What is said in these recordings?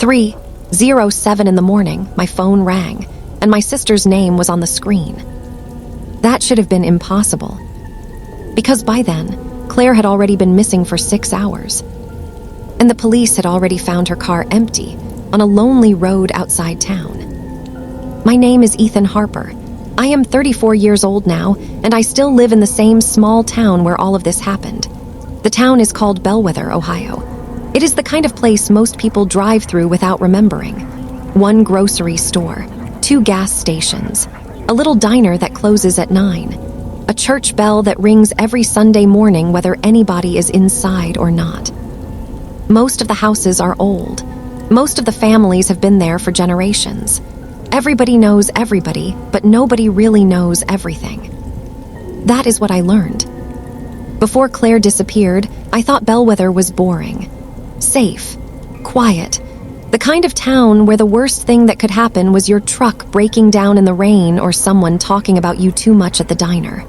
3:07 in the morning, my phone rang, and my sister's name was on the screen. That should have been impossible, because by then, Claire had already been missing for 6 hours, and the police had already found her car empty on a lonely road outside town. My name is Ethan Harper. I am 34 years old now, and I still live in the same small town where all of this happened. The town is called Bellwether, Ohio. It is the kind of place most people drive through without remembering. 1 grocery store, 2 gas stations, a little diner that closes at 9, a church bell that rings every Sunday morning whether anybody is inside or not. Most of the houses are old. Most of the families have been there for generations. Everybody knows everybody, but nobody really knows everything. That is what I learned. Before Claire disappeared, I thought Bellwether was boring, safe, quiet, the kind of town where the worst thing that could happen was your truck breaking down in the rain or someone talking about you too much at the diner.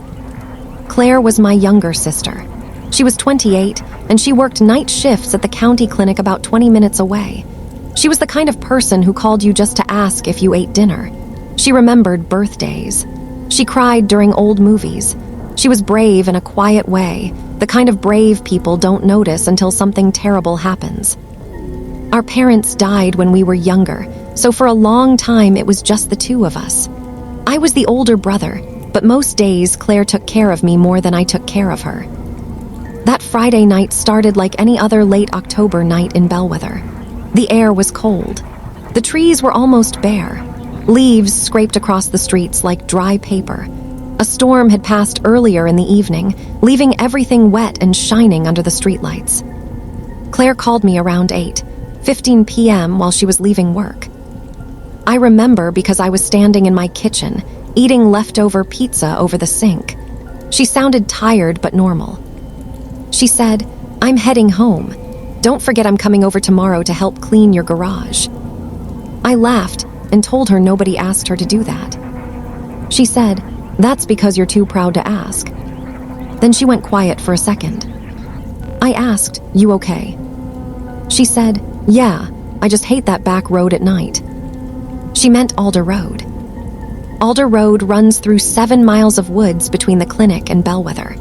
Claire was my younger sister. She was 28, and she worked night shifts at the county clinic about 20 minutes away. She was the kind of person who called you just to ask if you ate dinner. She remembered birthdays. She cried during old movies. She was brave in a quiet way, the kind of brave people don't notice until something terrible happens. Our parents died when we were younger, so for a long time it was just the 2 of us. I was the older brother, but most days Claire took care of me more than I took care of her. That Friday night started like any other late October night in Bellwether. The air was cold. The trees were almost bare. Leaves scraped across the streets like dry paper. A storm had passed earlier in the evening, leaving everything wet and shining under the streetlights. Claire called me around 8:15 p.m. while she was leaving work. I remember because I was standing in my kitchen, eating leftover pizza over the sink. She sounded tired but normal. She said, "I'm heading home. Don't forget I'm coming over tomorrow to help clean your garage." I laughed and told her nobody asked her to do that. She said, "That's because you're too proud to ask." Then she went quiet for a second. I asked, "You okay?" She said, "Yeah, I just hate that back road at night." She meant Alder Road. Alder Road runs through 7 miles of woods between the clinic and Bellwether.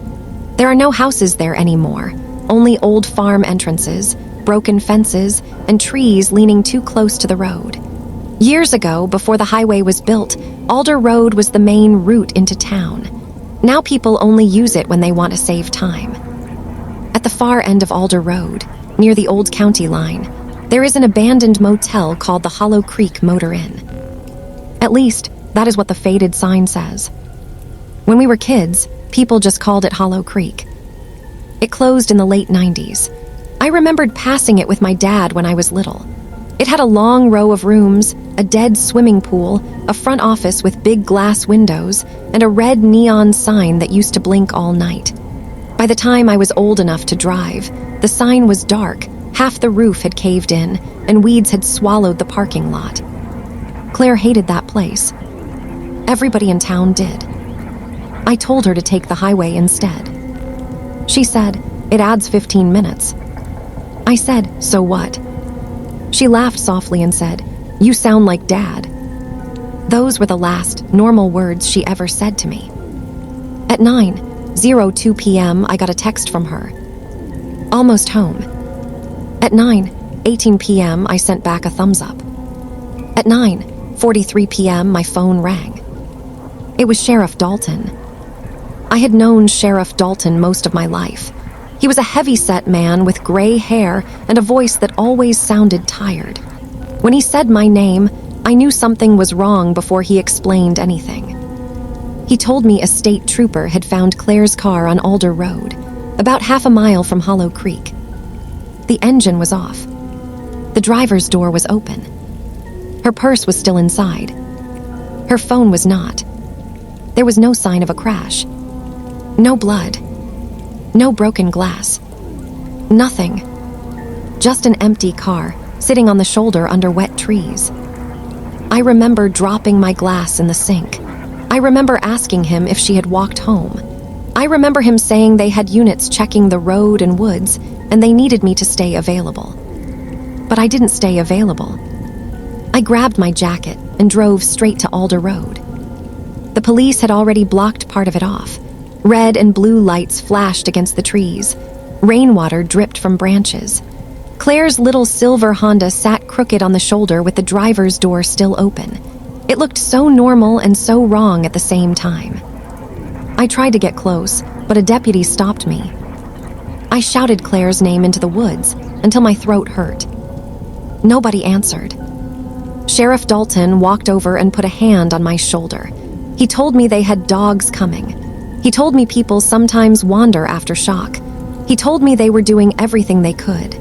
There are no houses there anymore, only old farm entrances, broken fences, and trees leaning too close to the road. Years ago, before the highway was built, Alder Road was the main route into town. Now people only use it when they want to save time. At the far end of Alder Road, near the old county line, there is an abandoned motel called the Hollow Creek Motor Inn. At least, that is what the faded sign says. When we were kids, people just called it Hollow Creek. It closed in the late 90s. I remembered passing it with my dad when I was little. It had a long row of rooms, a dead swimming pool, a front office with big glass windows, and a red neon sign that used to blink all night. By the time I was old enough to drive, the sign was dark, half the roof had caved in, and weeds had swallowed the parking lot. Claire hated that place. Everybody in town did. I told her to take the highway instead. She said, "It adds 15 minutes. I said, "So what?" She laughed softly and said, "You sound like Dad." Those were the last normal words she ever said to me. At 9:02 p.m., I got a text from her. "Almost home." At 9:18 p.m., I sent back a thumbs up. At 9:43 p.m., my phone rang. It was Sheriff Dalton. I had known Sheriff Dalton most of my life. He was a heavy-set man with gray hair and a voice that always sounded tired. When he said my name, I knew something was wrong before he explained anything. He told me a state trooper had found Claire's car on Alder Road, about half a mile from Hollow Creek. The engine was off. The driver's door was open. Her purse was still inside. Her phone was not. There was no sign of a crash. No blood. No broken glass. Nothing. Just an empty car, sitting on the shoulder under wet trees. I remember dropping my glass in the sink. I remember asking him if she had walked home. I remember him saying they had units checking the road and woods, and they needed me to stay available. but I didn't stay available. I grabbed my jacket and drove straight to Alder Road. The police had already blocked part of it off. Red and blue lights flashed against the trees. Rainwater dripped from branches. Claire's little silver Honda sat crooked on the shoulder with the driver's door still open. It looked so normal and so wrong at the same time. I tried to get close, but a deputy stopped me. I shouted Claire's name into the woods until my throat hurt. Nobody answered. Sheriff Dalton walked over and put a hand on my shoulder. He told me they had dogs coming. He told me people sometimes wander after shock. He told me they were doing everything they could.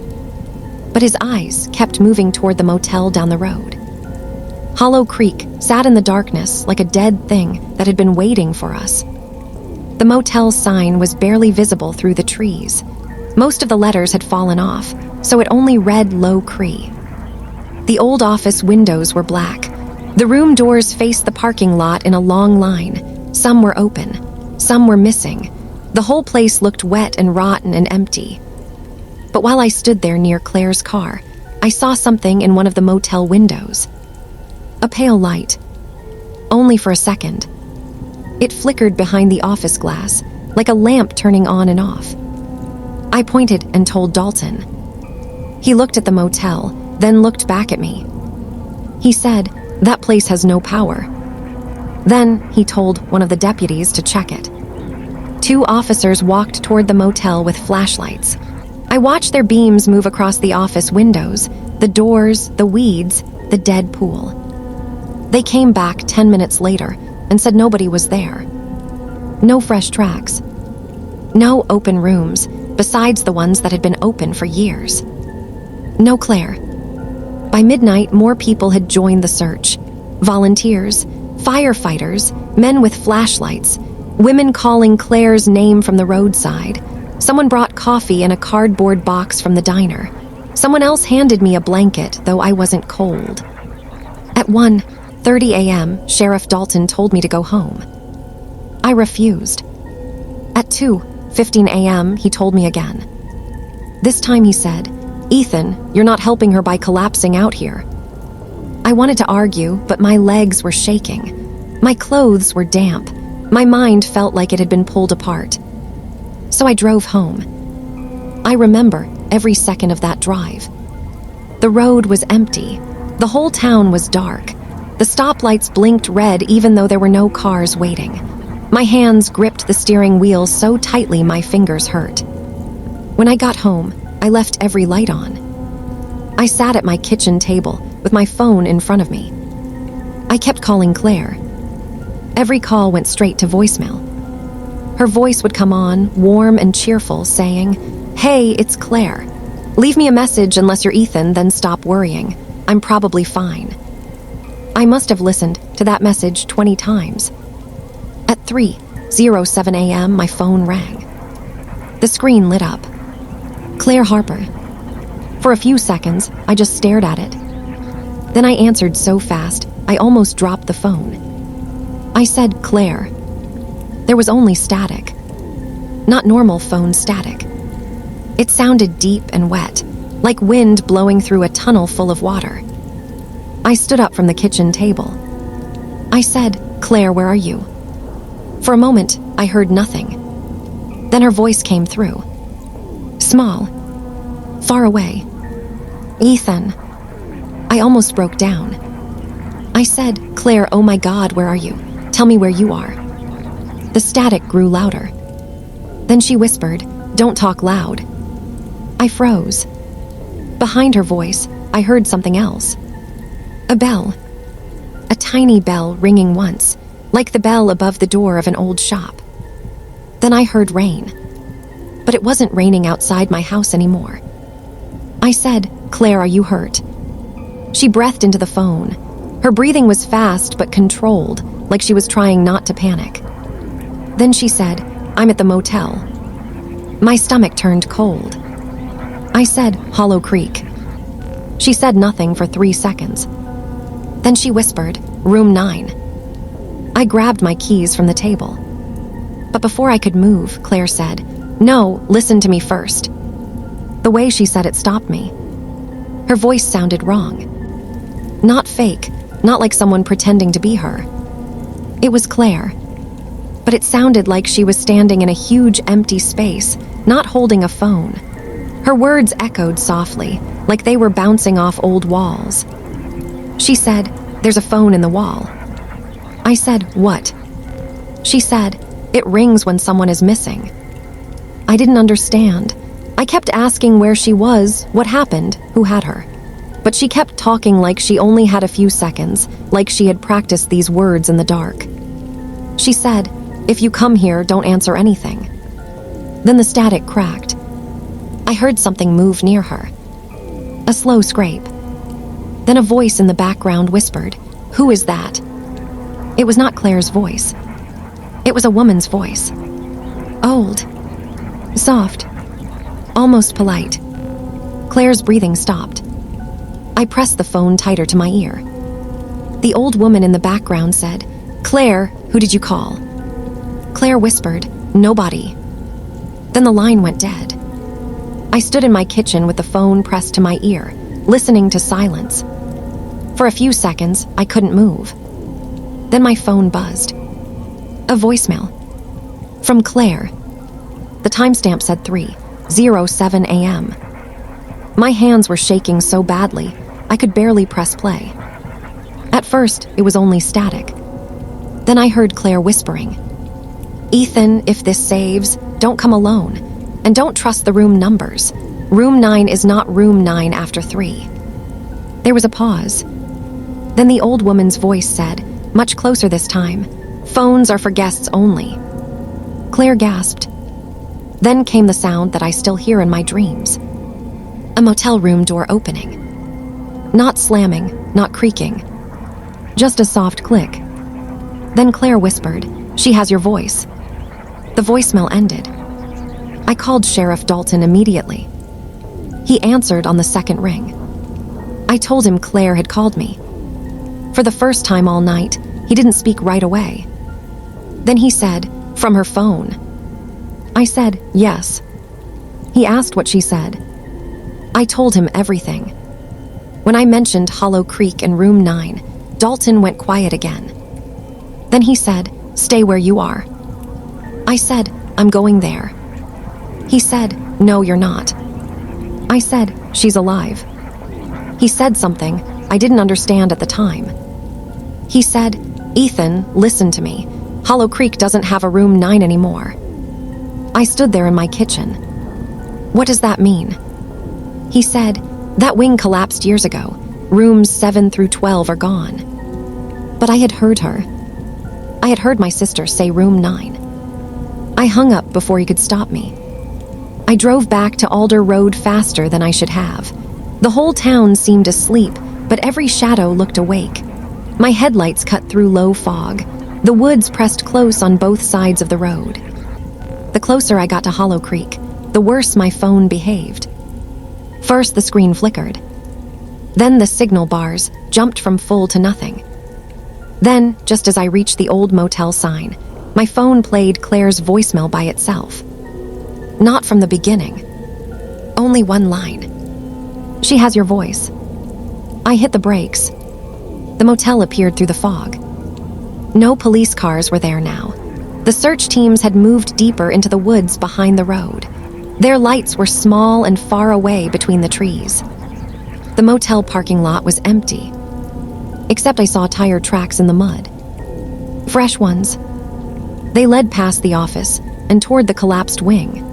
But his eyes kept moving toward the motel down the road. Hollow Creek sat in the darkness like a dead thing that had been waiting for us. The motel sign was barely visible through the trees. Most of the letters had fallen off, so it only read Low Cree. The old office windows were black. The room doors faced the parking lot in a long line. Some were open, some were missing. The whole place looked wet and rotten and empty. But while I stood there near Claire's car, I saw something in one of the motel windows. A pale light. Only for a second. It flickered behind the office glass, like a lamp turning on and off. I pointed and told Dalton. He looked at the motel, then looked back at me. He said, "That place has no power." Then he told one of the deputies to check it. 2 officers walked toward the motel with flashlights. I watched their beams move across the office windows, the doors, the weeds, the dead pool. They came back 10 minutes later and said nobody was there. No fresh tracks. No open rooms, besides the ones that had been open for years. No Claire. By midnight, more people had joined the search. Volunteers, firefighters, men with flashlights, women calling Claire's name from the roadside. Someone brought coffee in a cardboard box from the diner. Someone else handed me a blanket, though I wasn't cold. At 1:30 a.m., Sheriff Dalton told me to go home. I refused. At 2:15 a.m., he told me again. This time he said, "Ethan, you're not helping her by collapsing out here." I wanted to argue, but my legs were shaking. My clothes were damp. My mind felt like it had been pulled apart. So I drove home. I remember every second of that drive. The road was empty. The whole town was dark. The stoplights blinked red even though there were no cars waiting. My hands gripped the steering wheel so tightly my fingers hurt. When I got home, I left every light on. I sat at my kitchen table with my phone in front of me. I kept calling Claire. Every call went straight to voicemail. Her voice would come on, warm and cheerful, saying, "Hey, it's Claire. Leave me a message unless you're Ethan, then stop worrying. I'm probably fine." I must have listened to that message 20 times. At 3:07 a.m., my phone rang. The screen lit up. Claire Harper. For a few seconds, I just stared at it. Then I answered so fast, I almost dropped the phone. I said, "Claire." There was only static. Not normal phone static. It sounded deep and wet, like wind blowing through a tunnel full of water. I stood up from the kitchen table. I said, "Claire, where are you?" For a moment, I heard nothing. Then her voice came through. Small. Far away. "Ethan." I almost broke down. I said, "Claire, oh my God, where are you? Tell me where you are." The static grew louder. Then she whispered, "Don't talk loud." I froze. Behind her voice, I heard something else. A bell. A tiny bell ringing once, like the bell above the door of an old shop. Then I heard rain. But it wasn't raining outside my house anymore. I said, "Claire, are you hurt?" She breathed into the phone. Her breathing was fast but controlled, like she was trying not to panic. Then she said, "I'm at the motel." My stomach turned cold. I said, "Hollow Creek." She said nothing for 3 seconds. Then she whispered, "Room 9." I grabbed my keys from the table. But before I could move, Claire said, "No, listen to me first." The way she said it stopped me. Her voice sounded wrong. Not fake, not like someone pretending to be her. It was Claire, but it sounded like she was standing in a huge empty space, not holding a phone. Her words echoed softly, like they were bouncing off old walls. She said, "There's a phone in the wall." I said, "What?" She said, "It rings when someone is missing." I didn't understand. I kept asking where she was, what happened, who had her. But she kept talking like she only had a few seconds, like she had practiced these words in the dark. She said, "If you come here, don't answer anything." Then the static cracked. I heard something move near her. A slow scrape. Then a voice in the background whispered, "Who is that?" It was not Claire's voice. It was a woman's voice. Old. Soft. Almost polite. Claire's breathing stopped. I pressed the phone tighter to my ear. The old woman in the background said, "Claire, who did you call?" Claire whispered, "Nobody." Then the line went dead. I stood in my kitchen with the phone pressed to my ear, listening to silence. For a few seconds, I couldn't move. Then my phone buzzed. A voicemail. From Claire. The timestamp said 3:07 a.m. My hands were shaking so badly, I could barely press play. At first, it was only static. Then I heard Claire whispering, "Ethan, if this saves, don't come alone. And don't trust the room numbers. Room 9 is not room 9 after 3. There was a pause. Then the old woman's voice said, much closer this time, "Phones are for guests only." Claire gasped. Then came the sound that I still hear in my dreams. A motel room door opening. Not slamming, not creaking. Just a soft click. Then Claire whispered, "She has your voice." The voicemail ended. I called Sheriff Dalton immediately. He answered on the second ring. I told him Claire had called me. For the first time all night, he didn't speak right away. Then he said, "From her phone." I said, "Yes." He asked what she said. I told him everything. When I mentioned Hollow Creek and Room 9, Dalton went quiet again. Then he said, "Stay where you are." I said, "I'm going there." He said, "No, you're not." I said, "She's alive." He said something I didn't understand at the time. He said, "Ethan, listen to me. Hollow Creek doesn't have a room 9 anymore." I stood there in my kitchen. "What does that mean?" He said, "That wing collapsed years ago. Rooms 7 through 12 are gone." But I had heard her. I had heard my sister say room 9. I hung up before he could stop me. I drove back to Alder Road faster than I should have. The whole town seemed asleep, but every shadow looked awake. My headlights cut through low fog. The woods pressed close on both sides of the road. The closer I got to Hollow Creek, the worse my phone behaved. First, the screen flickered. Then the signal bars jumped from full to nothing. Then, just as I reached the old motel sign, my phone played Claire's voicemail by itself. Not from the beginning. Only one line. "She has your voice." I hit the brakes. The motel appeared through the fog. No police cars were there now. The search teams had moved deeper into the woods behind the road. Their lights were small and far away between the trees. The motel parking lot was empty, except I saw tire tracks in the mud. Fresh ones. They led past the office and toward the collapsed wing.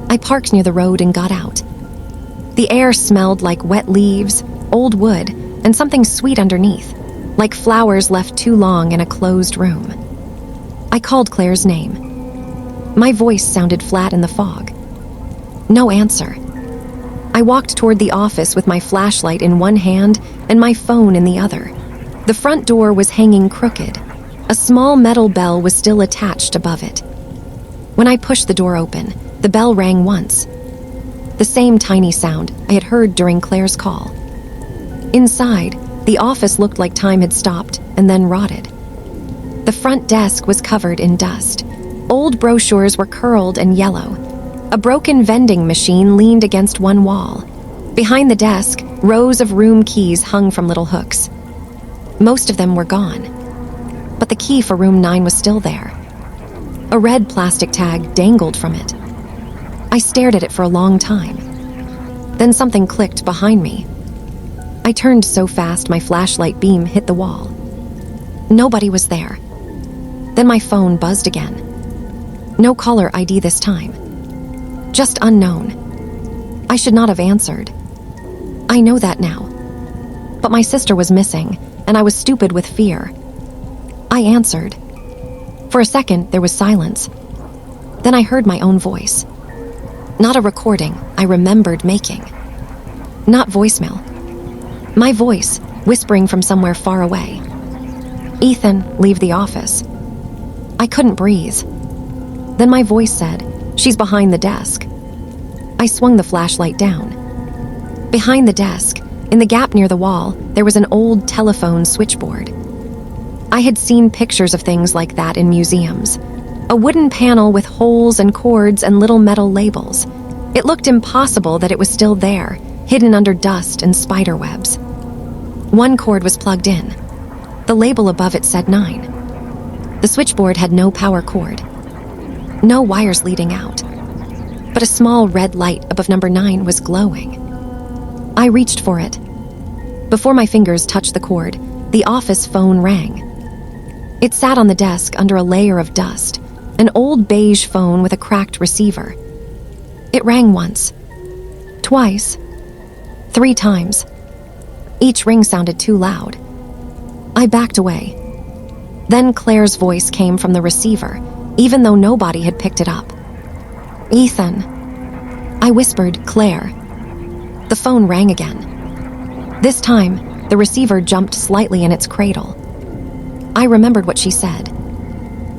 I parked near the road and got out. The air smelled like wet leaves, old wood, and something sweet underneath, like flowers left too long in a closed room. I called Claire's name. My voice sounded flat in the fog. No answer. I walked toward the office with my flashlight in one hand and my phone in the other. The front door was hanging crooked. A small metal bell was still attached above it. When I pushed the door open, the bell rang once. The same tiny sound I had heard during Claire's call. Inside, the office looked like time had stopped and then rotted. The front desk was covered in dust. Old brochures were curled and yellow. A broken vending machine leaned against one wall. Behind the desk, Rows of room keys hung from little hooks. Most of them were gone, but the key for room 9 was still there. A red plastic tag dangled from it. I stared at it for a long time. Then something clicked behind me. I turned so fast my flashlight beam hit the wall. Nobody was there. Then my phone buzzed again. No caller ID this time. Just unknown. I should not have answered. I know that now. But my sister was missing, and I was stupid with fear. I answered. For a second, there was silence. Then I heard my own voice. Not a recording I remembered making. Not voicemail. My voice, whispering from somewhere far away. Ethan, leave the office. I couldn't breathe. Then my voice said, she's behind the desk. I swung the flashlight down. Behind the desk, in the gap near the wall, there was an old telephone switchboard. I had seen pictures of things like that in museums. A wooden panel with holes and cords and little metal labels. It looked impossible that it was still there, hidden under dust and spider webs. One cord was plugged in. The label above it said 9. The switchboard had no power cord. No wires leading out. But a small red light above number 9 was glowing. I reached for it. Before my fingers touched the cord, the office phone rang. It sat on the desk under a layer of dust, an old beige phone with a cracked receiver. It rang once, twice, 3 times. Each ring sounded too loud. I backed away. Then Claire's voice came from the receiver, even though nobody had picked it up. Ethan. I whispered, Claire. The phone rang again. This time, the receiver jumped slightly in its cradle. I remembered what she said.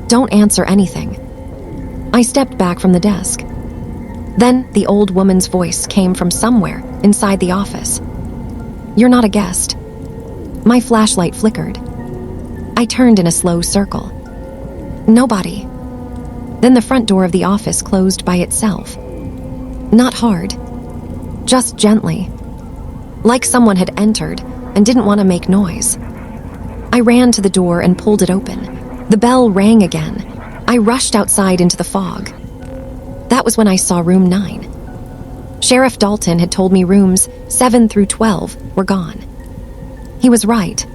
Don't answer anything. I stepped back from the desk. Then the old woman's voice came from somewhere inside the office. You're not a guest. My flashlight flickered. I turned in a slow circle. Nobody. Then the front door of the office closed by itself. Not hard. Just gently. Like someone had entered and didn't want to make noise. I ran to the door and pulled it open. The bell rang again. I rushed outside into the fog. That was when I saw room 9. Sheriff Dalton had told me rooms 7 through 12 were gone. He was right.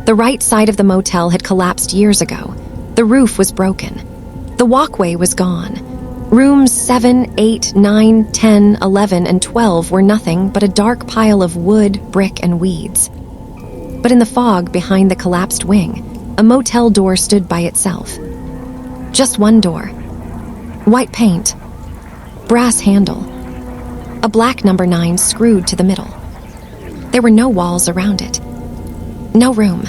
The right side of the motel had collapsed years ago. The roof was broken. The walkway was gone. Rooms 7, 8, 9, 10, 11, and 12 were nothing but a dark pile of wood, brick, and weeds. But in the fog behind the collapsed wing, a motel door stood by itself. Just one door. White paint. Brass handle. A black number 9 screwed to the middle. There were no walls around it. No room.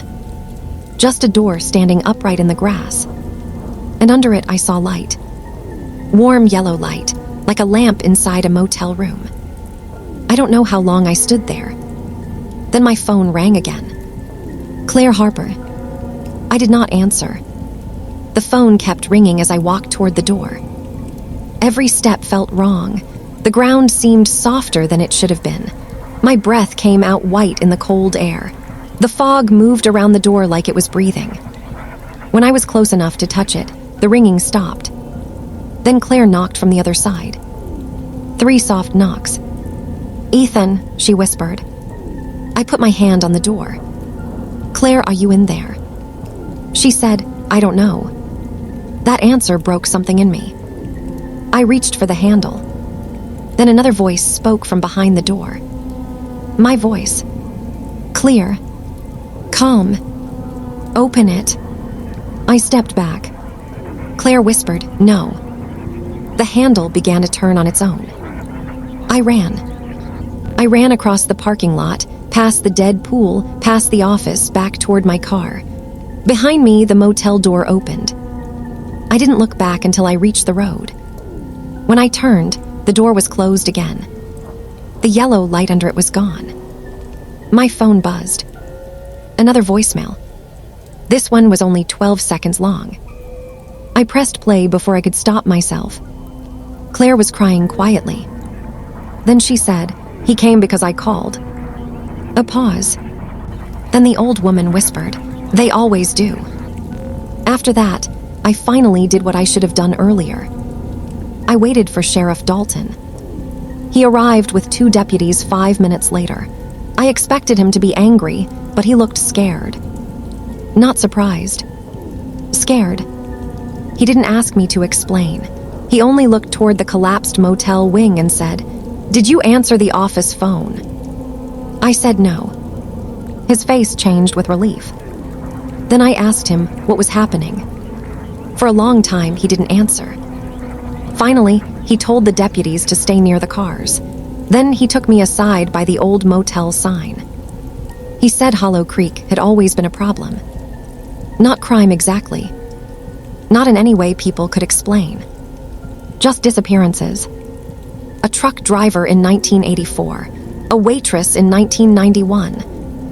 Just a door standing upright in the grass. And under it I saw light. Warm yellow light, like a lamp inside a motel room. I don't know how long I stood there. Then my phone rang again. Claire Harper. I did not answer. The phone kept ringing as I walked toward the door. Every step felt wrong. The ground seemed softer than it should have been. My breath came out white in the cold air. The fog moved around the door like it was breathing. When I was close enough to touch it, the ringing stopped. Then Claire knocked from the other side. 3 soft knocks. Ethan, she whispered. I put my hand on the door. Claire, are you in there? She said, I don't know. That answer broke something in me. I reached for the handle. Then another voice spoke from behind the door. My voice. Clear. Calm. Open it. I stepped back. Claire whispered, no. The handle began to turn on its own. I ran. I ran across the parking lot, past the dead pool, past the office, back toward my car. Behind me, the motel door opened. I didn't look back until I reached the road. When I turned, the door was closed again. The yellow light under it was gone. My phone buzzed. Another voicemail. This one was only 12 seconds long. I pressed play before I could stop myself. Claire was crying quietly. Then she said, he came because I called. A pause. Then the old woman whispered, "They always do." After that, I finally did what I should have done earlier. I waited for Sheriff Dalton. He arrived with 2 deputies 5 minutes later. I expected him to be angry, but he looked scared. Not surprised. Scared. He didn't ask me to explain. He only looked toward the collapsed motel wing and said, "Did you answer the office phone?" I said no. His face changed with relief. Then I asked him what was happening. For a long time, he didn't answer. Finally, he told the deputies to stay near the cars. Then he took me aside by the old motel sign. He said Hollow Creek had always been a problem. Not crime exactly. Not in any way people could explain. Just disappearances. A truck driver in 1984, a waitress in 1991,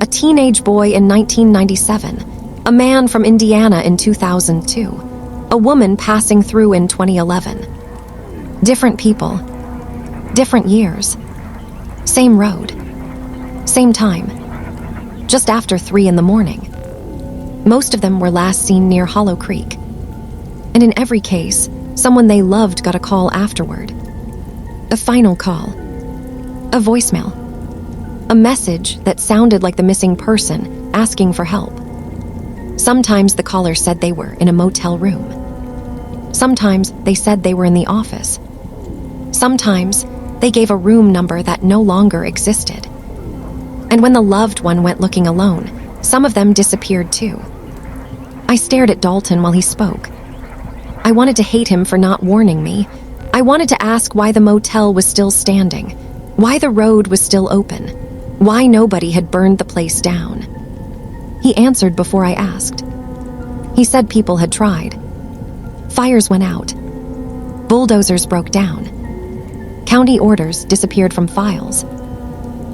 a teenage boy in 1997, a man from Indiana in 2002, a woman passing through in 2011. Different people, different years, same road, same time, just after 3 in the morning. Most of them were last seen near Hollow Creek. And in every case, someone they loved got a call afterward. A final call. A voicemail. A message that sounded like the missing person asking for help. Sometimes the caller said they were in a motel room. Sometimes they said they were in the office. Sometimes they gave a room number that no longer existed. And when the loved one went looking alone, some of them disappeared too. I stared at Dalton while he spoke. I wanted to hate him for not warning me. I wanted to ask why the motel was still standing, why the road was still open, why nobody had burned the place down. He answered before I asked. He said people had tried. Fires went out. Bulldozers broke down. County orders disappeared from files.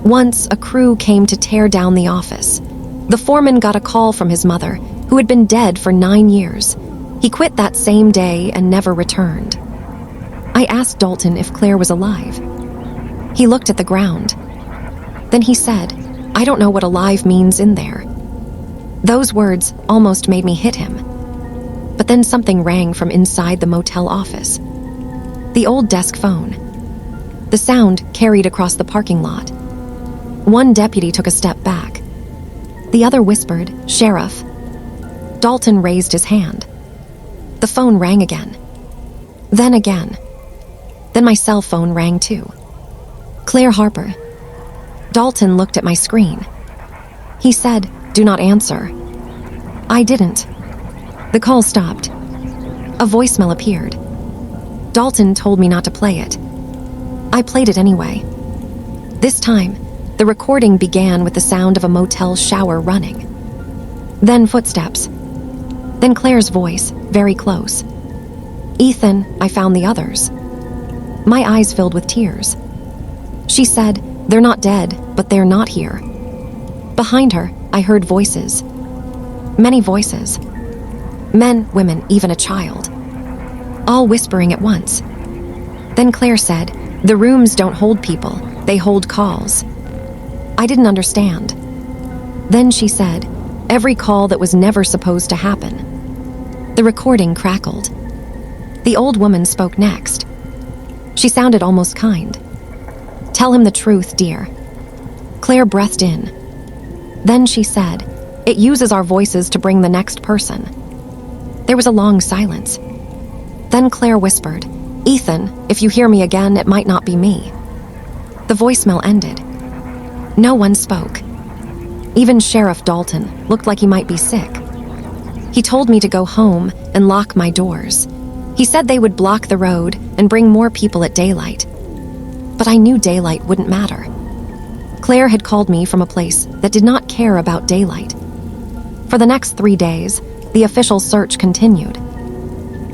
Once, a crew came to tear down the office. The foreman got a call from his mother, who had been dead for 9 years. He quit that same day and never returned. I asked Dalton if Claire was alive. He looked at the ground. Then he said, "I don't know what alive means in there." Those words almost made me hit him. But then something rang from inside the motel office. The old desk phone. The sound carried across the parking lot. One deputy took a step back. The other whispered, "Sheriff." Dalton raised his hand. The phone rang again. Then again. Then my cell phone rang too. Claire Harper. Dalton looked at my screen. He said, "Do not answer." I didn't. The call stopped. A voicemail appeared. Dalton told me not to play it. I played it anyway. This time, the recording began with the sound of a motel shower running. Then footsteps. Then Claire's voice, very close. "Ethan, I found the others." My eyes filled with tears. She said, "They're not dead, but they're not here." Behind her, I heard voices. Many voices. Men, women, even a child. All whispering at once. Then Claire said, "The rooms don't hold people, they hold calls." I didn't understand. Then she said, "Every call that was never supposed to happen." The recording crackled. The old woman spoke next. She sounded almost kind. "Tell him the truth, dear." Claire breathed in. Then she said, "It uses our voices to bring the next person." There was a long silence. Then Claire whispered, "Ethan, if you hear me again, it might not be me." The voicemail ended. No one spoke. Even Sheriff Dalton looked like he might be sick. He told me to go home and lock my doors. He said they would block the road and bring more people at daylight. But I knew daylight wouldn't matter. Claire had called me from a place that did not care about daylight. For the next 3 days, the official search continued.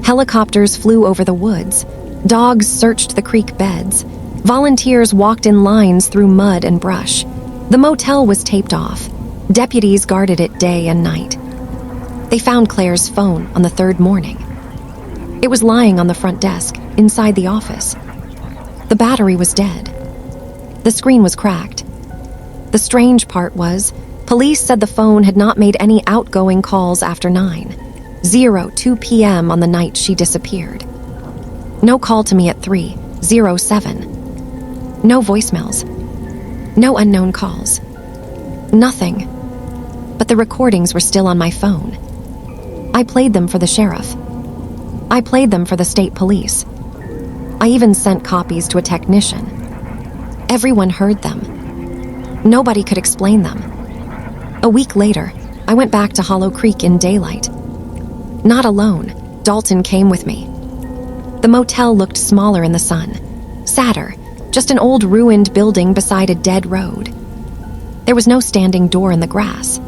Helicopters flew over the woods. Dogs searched the creek beds. Volunteers walked in lines through mud and brush. The motel was taped off. Deputies guarded it day and night. They found Claire's phone on the 3rd morning. It was lying on the front desk, inside the office. The battery was dead. The screen was cracked. The strange part was, police said the phone had not made any outgoing calls after 9:02 p.m. on the night she disappeared. No call to me at 3:07. No voicemails. No unknown calls. Nothing. But the recordings were still on my phone. I played them for the sheriff. I played them for the state police. I even sent copies to a technician. Everyone heard them. Nobody could explain them. A week later, I went back to Hollow Creek in daylight. Not alone, Dalton came with me. The motel looked smaller in the sun, sadder, just an old ruined building beside a dead road. There was no standing door in the grass.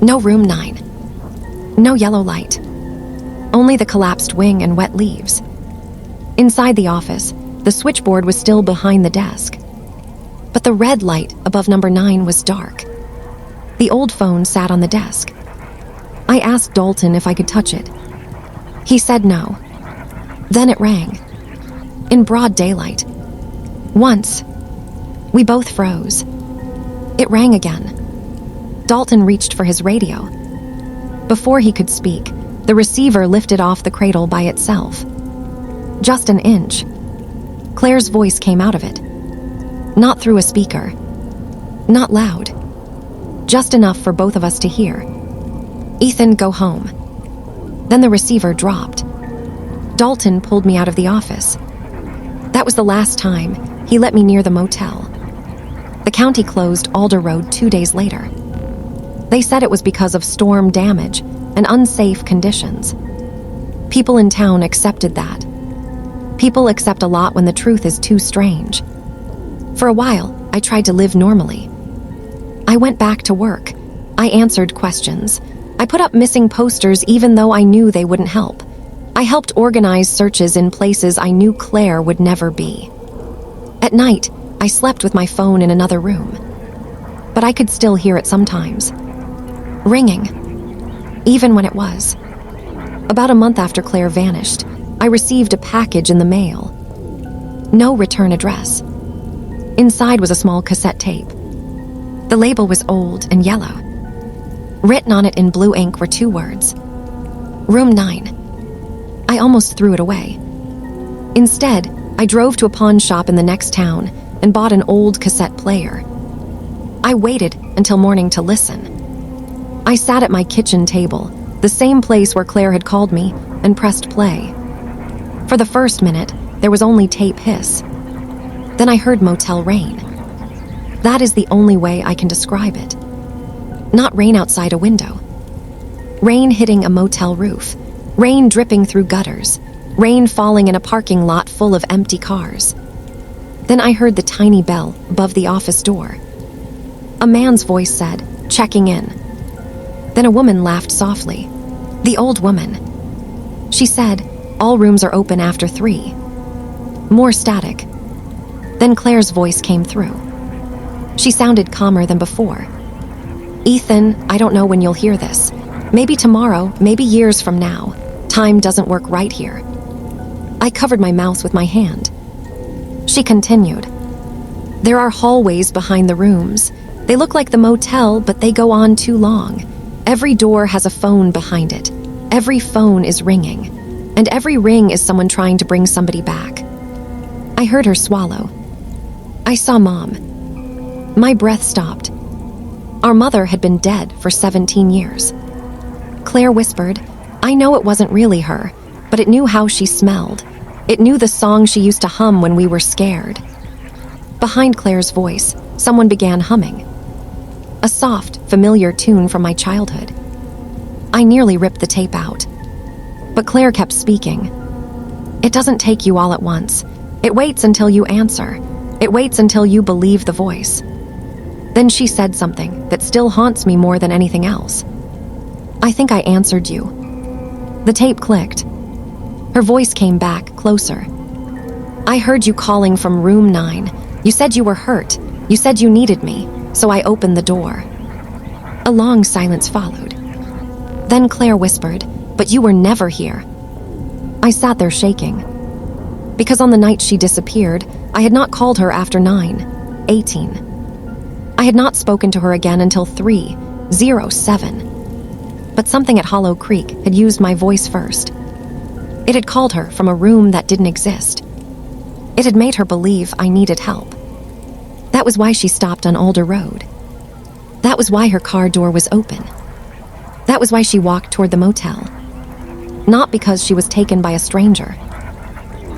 No room 9. No yellow light. Only the collapsed wing and wet leaves. Inside the office, the switchboard was still behind the desk. But the red light above number 9 was dark. The old phone sat on the desk. I asked Dalton if I could touch it. He said no. Then it rang. In broad daylight. Once. We both froze. It rang again. Dalton reached for his radio. Before he could speak, the receiver lifted off the cradle by itself. Just an inch. Claire's voice came out of it. Not through a speaker. Not loud. Just enough for both of us to hear. "Ethan, go home." Then the receiver dropped. Dalton pulled me out of the office. That was the last time he let me near the motel. The county closed Alder Road 2 days later. They said it was because of storm damage and unsafe conditions. People in town accepted that. People accept a lot when the truth is too strange. For a while, I tried to live normally. I went back to work. I answered questions. I put up missing posters even though I knew they wouldn't help. I helped organize searches in places I knew Claire would never be. At night, I slept with my phone in another room. But I could still hear it sometimes. Ringing. Even when it was. About a month after Claire vanished, I received a package in the mail. No return address. Inside was a small cassette tape. The label was old and yellow. Written on it in blue ink were 2 words. Room 9. I almost threw it away. Instead, I drove to a pawn shop in the next town and bought an old cassette player. I waited until morning to listen. I sat at my kitchen table, the same place where Claire had called me, and pressed play. For the first minute, there was only tape hiss. Then I heard motel rain. That is the only way I can describe it. Not rain outside a window. Rain hitting a motel roof. Rain dripping through gutters. Rain falling in a parking lot full of empty cars. Then I heard the tiny bell above the office door. A man's voice said, "Checking in." Then a woman laughed softly. The old woman. She said, "All rooms are open after 3. More static. Then Claire's voice came through. She sounded calmer than before. "Ethan, I don't know when you'll hear this. Maybe tomorrow, maybe years from now. Time doesn't work right here." I covered my mouth with my hand. She continued, "There are hallways behind the rooms. They look like the motel, but they go on too long. Every door has a phone behind it. Every phone is ringing. And every ring is someone trying to bring somebody back." I heard her swallow. I saw Mom. My breath stopped. Our mother had been dead for 17 years. Claire whispered, "I know it wasn't really her, but it knew how she smelled. It knew the song she used to hum when we were scared." Behind Claire's voice, someone began humming. A soft, familiar tune from my childhood. I nearly ripped the tape out. But Claire kept speaking. "It doesn't take you all at once. It waits until you answer. It waits until you believe the voice." Then she said something that still haunts me more than anything else. "I think I answered you." The tape clicked. Her voice came back, closer. "I heard you calling from room 9. You said you were hurt. You said you needed me, so I opened the door." A long silence followed. Then Claire whispered, "But you were never here." I sat there shaking. Because on the night she disappeared, I had not called her after 9:18. I had not spoken to her again until 3:07. But something at Hollow Creek had used my voice first. It had called her from a room that didn't exist. It had made her believe I needed help. That was why she stopped on Alder Road. That was why her car door was open. That was why she walked toward the motel. Not because she was taken by a stranger.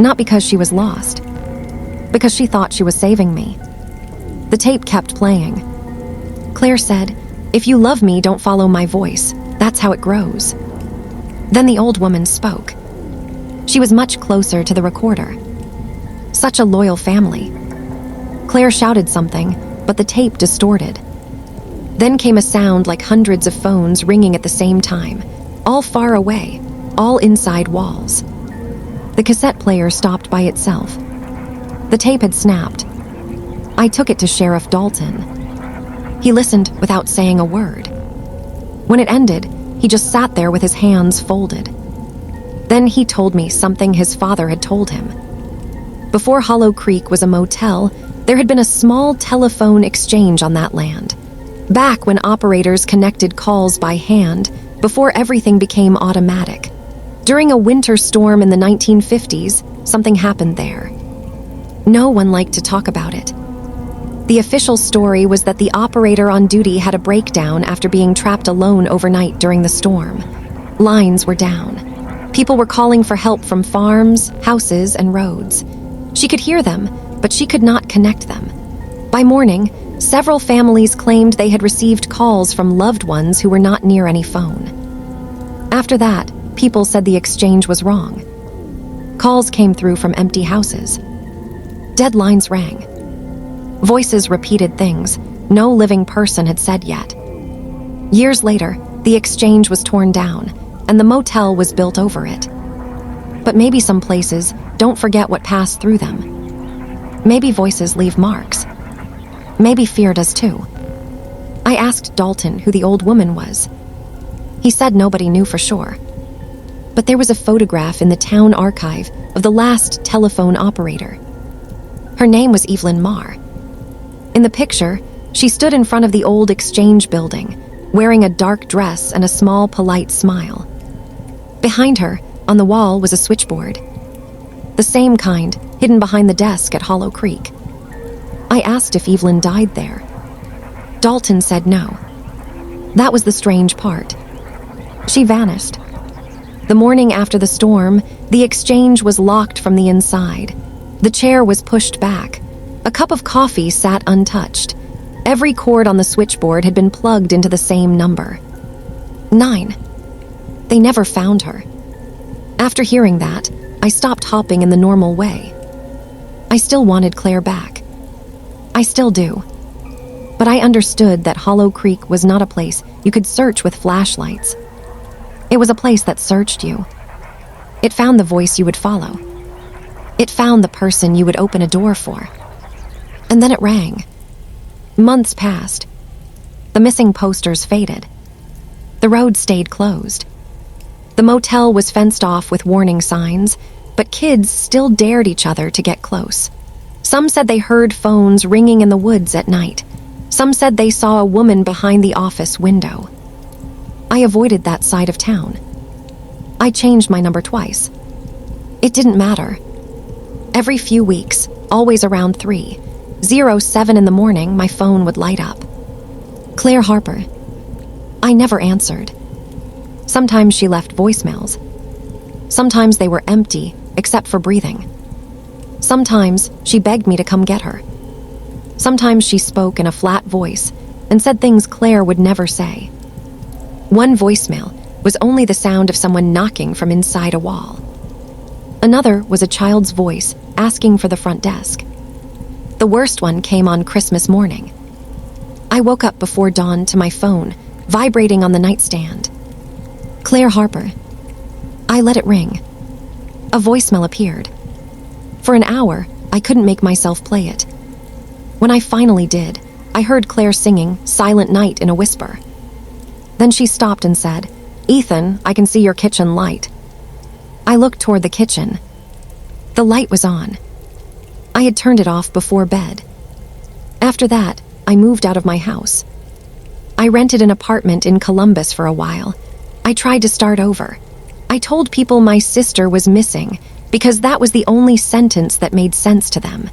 Not because she was lost. Because she thought she was saving me. The tape kept playing. Claire said, "If you love me, don't follow my voice. That's how it grows." Then the old woman spoke. She was much closer to the recorder. Such a loyal family. Claire shouted something, but the tape distorted. Then came a sound like hundreds of phones ringing at the same time, all far away, all inside walls. The cassette player stopped by itself. The tape had snapped. I took it to Sheriff Dalton. He listened without saying a word. When it ended, he just sat there with his hands folded. Then he told me something his father had told him. Before Hollow Creek was a motel, there had been a small telephone exchange on that land. Back when operators connected calls by hand, before everything became automatic. During a winter storm in the 1950s, something happened there. No one liked to talk about it. The official story was that the operator on duty had a breakdown after being trapped alone overnight during the storm. Lines were down. People were calling for help from farms, houses, and roads. She could hear them, but she could not connect them. By morning, several families claimed they had received calls from loved ones who were not near any phone. After that, people said the exchange was wrong. Calls came through from empty houses. Dead lines rang. Voices repeated things no living person had said yet. Years later, the exchange was torn down, and the motel was built over it. But maybe some places don't forget what passed through them. Maybe voices leave marks. Maybe fear does too. I asked Dalton who the old woman was. He said nobody knew for sure. But there was a photograph in the town archive of the last telephone operator. Her name was Evelyn Marr. In the picture, she stood in front of the old exchange building, wearing a dark dress and a small, polite smile. Behind her, on the wall, was a switchboard. The same kind, hidden behind the desk at Hollow Creek. I asked if Evelyn died there. Dalton said no. That was the strange part. She vanished. The morning after the storm, the exchange was locked from the inside. The chair was pushed back. A cup of coffee sat untouched. Every cord on the switchboard had been plugged into the same number. 9. They never found her. After hearing that, I stopped hopping in the normal way. I still wanted Claire back. I still do. But I understood that Hollow Creek was not a place you could search with flashlights. It was a place that searched you. It found the voice you would follow. It found the person you would open a door for. And then it rang. Months passed. The missing posters faded. The road stayed closed. The motel was fenced off with warning signs, but kids still dared each other to get close. Some said they heard phones ringing in the woods at night. Some said they saw a woman behind the office window. I avoided that side of town. I changed my number twice. It didn't matter. Every few weeks, always around 3:07 in the morning, my phone would light up. Claire Harper. I never answered. Sometimes she left voicemails. Sometimes they were empty, except for breathing. Sometimes she begged me to come get her. Sometimes she spoke in a flat voice and said things Claire would never say. One voicemail was only the sound of someone knocking from inside a wall. Another was a child's voice asking for the front desk. The worst one came on Christmas morning. I woke up before dawn to my phone vibrating on the nightstand. Claire Harper. I let it ring. A voicemail appeared. For an hour, I couldn't make myself play it. When I finally did, I heard Claire singing Silent Night in a whisper. Then she stopped and said, "Ethan, I can see your kitchen light." I looked toward the kitchen. The light was on. I had turned it off before bed. After that, I moved out of my house. I rented an apartment in Columbus for a while. I tried to start over. I told people my sister was missing because that was the only sentence that made sense to them.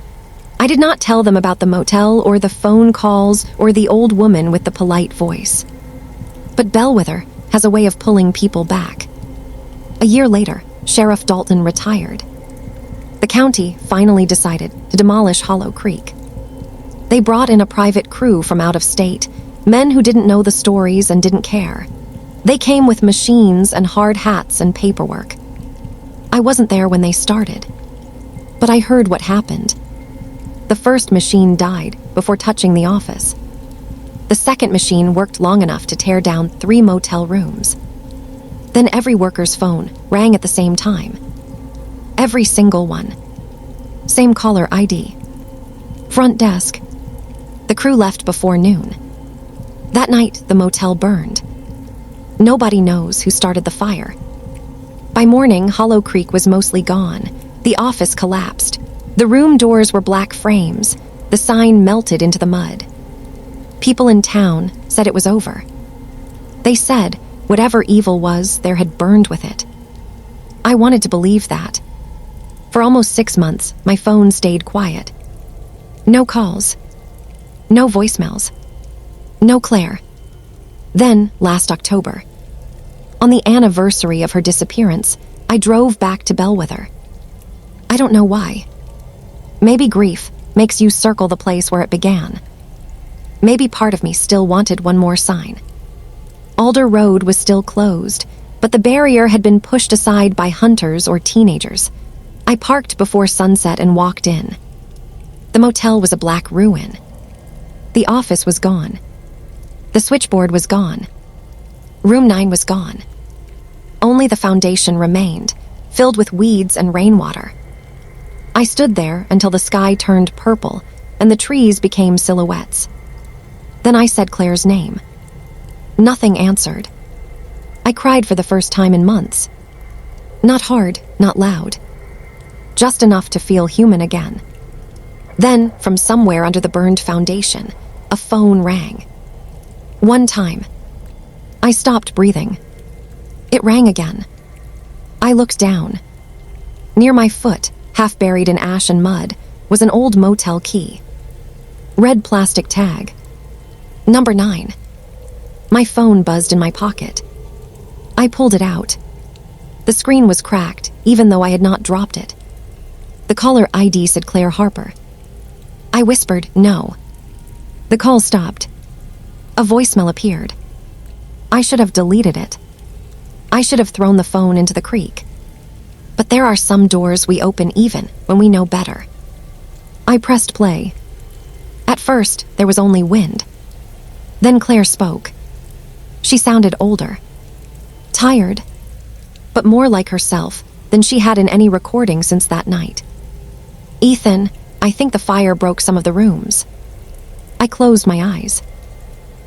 I did not tell them about the motel or the phone calls or the old woman with the polite voice. But Bellwether has a way of pulling people back. A year later, Sheriff Dalton retired. The county finally decided to demolish Hollow Creek. They brought in a private crew from out of state, men who didn't know the stories and didn't care. They came with machines and hard hats and paperwork. I wasn't there when they started, but I heard what happened. The first machine died before touching the office. The second machine worked long enough to tear down 3 motel rooms. Then every worker's phone rang at the same time. Every single one. Same caller ID. Front desk. The crew left before noon. That night, the motel burned. Nobody knows who started the fire. By morning, Hollow Creek was mostly gone. The office collapsed. The room doors were black frames. The sign melted into the mud. People in town said it was over. They said whatever evil was there had burned with it. I wanted to believe that. For almost 6 months, my phone stayed quiet. No calls. No voicemails. No Claire. Then, last October, on the anniversary of her disappearance, I drove back to Bellwether. I don't know why. Maybe grief makes you circle the place where it began. Maybe part of me still wanted one more sign. Alder Road was still closed, but the barrier had been pushed aside by hunters or teenagers. I parked before sunset and walked in. The motel was a black ruin. The office was gone. The switchboard was gone. Room 9 was gone. Only the foundation remained, filled with weeds and rainwater. I stood there until the sky turned purple and the trees became silhouettes. Then I said Claire's name. Nothing answered. I cried for the first time in months. Not hard, not loud. Just enough to feel human again. Then, from somewhere under the burned foundation, a phone rang. One time. I stopped breathing. It rang again. I looked down. Near my foot, half buried in ash and mud, was an old motel key. Red plastic tag. Number 9. My phone buzzed in my pocket. I pulled it out. The screen was cracked, even though I had not dropped it. The caller ID said Claire Harper. I whispered, no. The call stopped. A voicemail appeared. I should have deleted it. I should have thrown the phone into the creek. But there are some doors we open even when we know better. I pressed play. At first, there was only wind. Then Claire spoke. She sounded older. Tired. But more like herself than she had in any recording since that night. Ethan, I think the fire broke some of the rooms. I closed my eyes.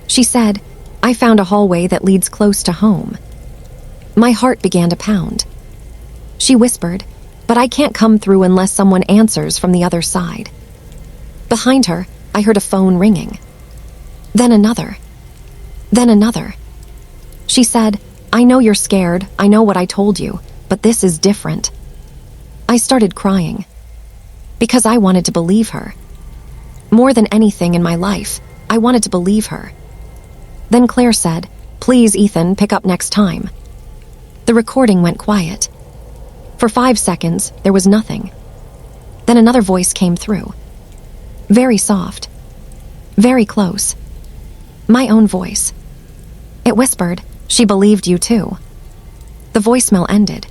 She said, I found a hallway that leads close to home. My heart began to pound. She whispered, but I can't come through unless someone answers from the other side. Behind her, I heard a phone ringing. Then another. Then another. She said, I know you're scared, I know what I told you, but this is different. I started crying. Because I wanted to believe her. More than anything in my life, I wanted to believe her. Then Claire said, please, Ethan, pick up next time. The recording went quiet. For 5 seconds, there was nothing. Then another voice came through. Very soft. Very close. My own voice. It whispered, she believed you too. The voicemail ended.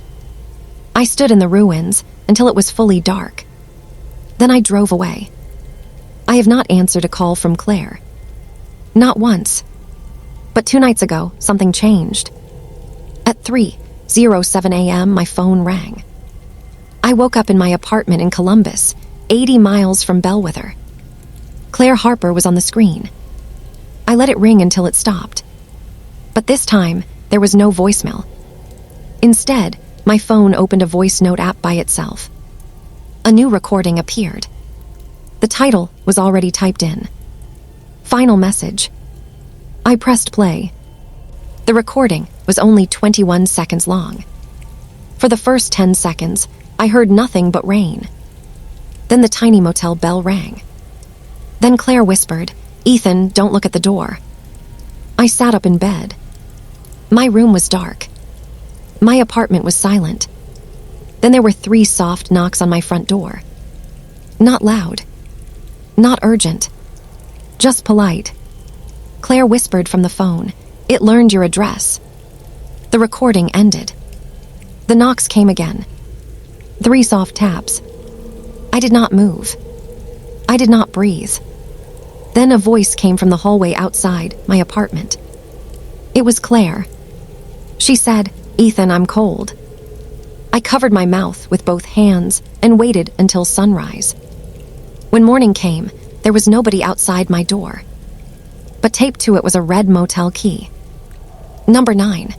I stood in the ruins until it was fully dark. Then I drove away. I have not answered a call from Claire. Not once. But 2 nights ago, something changed. At 3:07 a.m., my phone rang. I woke up in my apartment in Columbus, 80 miles from Bellwether. Claire Harper was on the screen. I let it ring until it stopped. But this time, there was no voicemail. Instead, my phone opened a voice note app by itself. A new recording appeared. The title was already typed in. Final message. I pressed play. The recording was only 21 seconds long. For the first 10 seconds, I heard nothing but rain. Then the tiny motel bell rang. Then Claire whispered, "Ethan, don't look at the door." I sat up in bed. My room was dark. My apartment was silent. Then there were 3 soft knocks on my front door. Not loud. Not urgent. Just polite. Claire whispered from the phone, "It learned your address." The recording ended. The knocks came again. 3 soft taps. I did not move. I did not breathe. Then a voice came from the hallway outside my apartment. It was Claire. She said, "Ethan, I'm cold." I covered my mouth with both hands and waited until sunrise. When morning came, there was nobody outside my door. But taped to it was a red motel key. Number 9.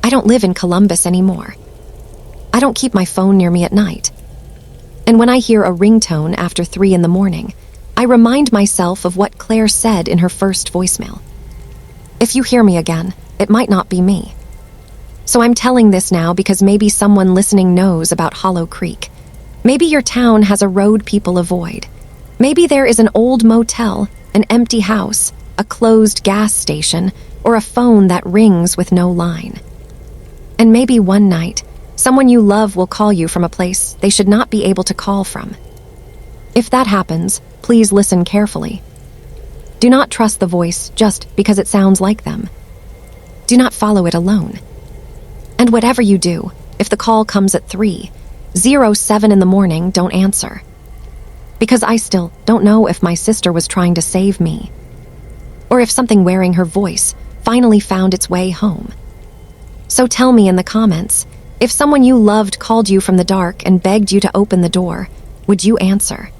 I don't live in Columbus anymore. I don't keep my phone near me at night. And when I hear a ringtone after 3 in the morning, I remind myself of what Claire said in her first voicemail. If you hear me again, it might not be me. So I'm telling this now because maybe someone listening knows about Hollow Creek. Maybe your town has a road people avoid. Maybe there is an old motel, an empty house, a closed gas station, or a phone that rings with no line. And maybe one night, someone you love will call you from a place they should not be able to call from. If that happens, please listen carefully. Do not trust the voice just because it sounds like them. Do not follow it alone. And whatever you do, if the call comes at 3:07 in the morning, don't answer. Because I still don't know if my sister was trying to save me, or if something wearing her voice finally found its way home. So tell me in the comments, if someone you loved called you from the dark and begged you to open the door, would you answer?